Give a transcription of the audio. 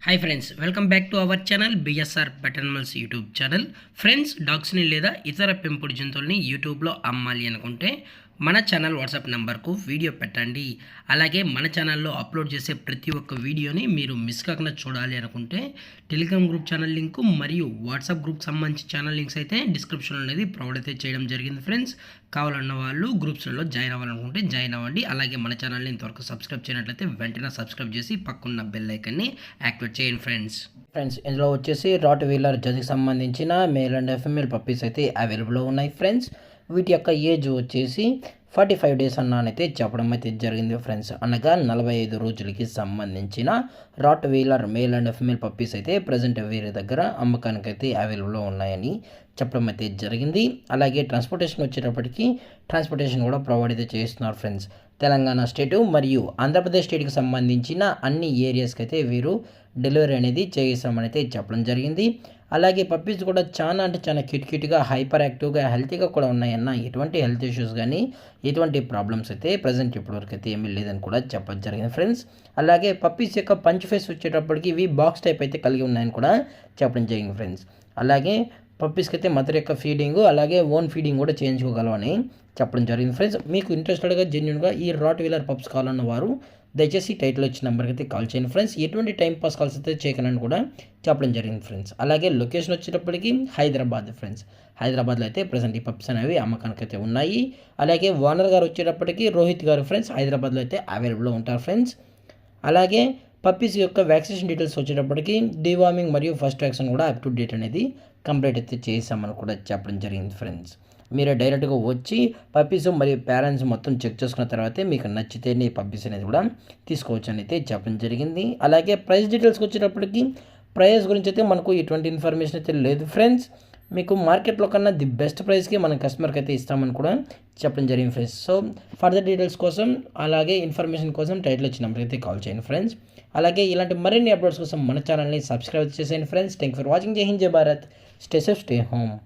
Hi friends, welcome back to our channel BSR pet animals YouTube channel. Friends, డాగ్స్ని లేదా ఇతర పెంపుడు జంతువుల్ని యూట్యూబ్లో అమ్మాలి అనుకుంటే మన ఛానల్ వాట్సాప్ నెంబర్కు వీడియో పెట్టండి. అలాగే మన ఛానల్లో అప్లోడ్ చేసే ప్రతి ఒక్క వీడియోని మీరు మిస్ కాకుండా చూడాలి అనుకుంటే టెలిగ్రామ్ గ్రూప్ ఛానల్ లింకు మరియు వాట్సాప్ గ్రూప్ సంబంధించి ఛానల్ లింక్స్ అయితే డిస్క్రిప్షన్లో అనేది ప్రొవైడ్ అయితే చేయడం జరిగింది. ఫ్రెండ్స్, కావాలన్న వాళ్ళు గ్రూప్స్లలో జాయిన్ అవ్వాలనుకుంటే జాయిన్ అవ్వండి. అలాగే మన ఛానల్ని ఇంతవరకు సబ్స్క్రైబ్ చేయనట్లయితే వెంటనే సబ్స్క్రైబ్ చేసి పక్కన్న బెల్ ఐకన్ని యాక్టివేట్ చేయండి. ఫ్రెండ్స్, ఇందులో వచ్చేసి రాట్ వీలర్ జర్సీకి సంబంధించిన మేల్ అండ్ ఫీమేల్ పప్పీస్ అయితే అవైలబుల్లో ఉన్నాయి. ఫ్రెండ్స్, వీటి యొక్క ఏజ్ వచ్చేసి 45 డేస్ అన్నానైతే చెప్పడం అయితే జరిగింది. ఫ్రెండ్స్, అనగా 45 రోజులకి సంబంధించిన rottweiler male and female puppies అయితే ప్రజెంట్ వీరి దగ్గర అమ్మకానికి అయితే అవైలబుల్లో ఉన్నాయని చెప్పడం అయితే జరిగింది. అలాగే ట్రాన్స్పోర్టేషన్ వచ్చేటప్పటికి ట్రాన్స్పోర్టేషన్ కూడా ప్రొవైడ్ అయితే చేస్తున్నారు. ఫ్రెండ్స్, తెలంగాణ స్టేటు మరియు ఆంధ్రప్రదేశ్ స్టేట్కి సంబంధించిన అన్ని ఏరియాస్కి అయితే వీరు డెలివరీ అనేది చేయిస్తామని అయితే చెప్పడం జరిగింది. అలాగే పప్పీస్ కూడా చాలా క్యూట్గా హైపర్ యాక్టివ్గా హెల్తీగా కూడా ఉన్నాయన్న ఎటువంటి హెల్త్ ఇష్యూస్ కానీ ఎటువంటి ప్రాబ్లమ్స్ అయితే ప్రజెంట్ ఇప్పటివరకు అయితే ఏమీ లేదని కూడా చెప్పడం జరిగింది. ఫ్రెండ్స్, అలాగే పప్పీస్ యొక్క పంచ్ ఫేస్ వచ్చేటప్పటికి ఇవి బాక్స్ టైప్ అయితే కలిగి ఉన్నాయని కూడా చెప్పడం జరిగింది. ఫ్రెండ్స్, అలాగే పప్పీస్కి అయితే మదర్ యొక్క ఫీడింగ్ అలాగే ఓన్ ఫీడింగ్ కూడా చేయించుకోగలమని చెప్పడం జరిగింది. ఫ్రెండ్స్, మీకు ఇంట్రెస్టెడ్గా జెన్యున్గా ఈ రాట్ వీలర్ పప్స్ కావాలన్న వారు దయచేసి టైటిల్ వచ్చిన నెంబర్కి అయితే కాల్ చేయండి. ఫ్రెండ్స్, ఎటువంటి టైం పాస్ కాల్స్ అయితే చేయకనని కూడా చెప్పడం జరిగింది. ఫ్రెండ్స్, అలాగే లొకేషన్ వచ్చేటప్పటికి హైదరాబాద్. ఫ్రెండ్స్, హైదరాబాద్లో అయితే ప్రజెంట్ ఈ పప్స్ అనేవి అమ్మకానికి అయితే ఉన్నాయి. అలాగే ఓనర్ గారు వచ్చేటప్పటికి రోహిత్ గారు. ఫ్రెండ్స్, హైదరాబాద్లో అయితే అవైలబుల్లో ఉంటారు. ఫ్రెండ్స్, అలాగే పప్పీస్ యొక్క వ్యాక్సినేషన్ డీటెయిల్స్ వచ్చేటప్పటికి డివార్మింగ్ మరియు ఫస్ట్ వ్యాక్సిన్ కూడా అప్ టు డేట్ అనేది కంప్లీట్ అయితే చేసామని కూడా చెప్పడం జరిగింది. ఫ్రెండ్స్, మీరు డైరెక్ట్గా వచ్చి పప్పీస్ మరియు పేరెంట్స్ మొత్తం చెక్ చేసుకున్న తర్వాతే మీకు నచ్చితేనే పప్పీస్ అనేది కూడా తీసుకోవచ్చు అని అయితే చెప్పడం జరిగింది. అలాగే ప్రైస్ డీటెయిల్స్కి వచ్చేటప్పటికి ప్రైస్ గురించి అయితే మనకు ఎటువంటి ఇన్ఫర్మేషన్ అయితే లేదు. ఫ్రెండ్స్, మీకు మార్కెట్లో కన్నా ది బెస్ట్ ప్రైస్కి మన కస్టమర్కి అయితే ఇస్తామని కూడా చెప్పడం జరిగింది. ఫ్రెండ్స్, సో ఫర్దర్ డీటెయిల్స్ కోసం అలాగే ఇన్ఫర్మేషన్ కోసం టైటిల్ వచ్చిన నెంబర్కి అయితే కాల్ చేయండి. ఫ్రెండ్స్, అలాగే ఇలాంటి మరిన్ని అప్డేట్స్ కోసం మన ఛానల్ని సబ్స్క్రైబ్ చేసేయండి. Friends, thank for watching. జై హింద్, జై Bharat. Stay safe, stay home.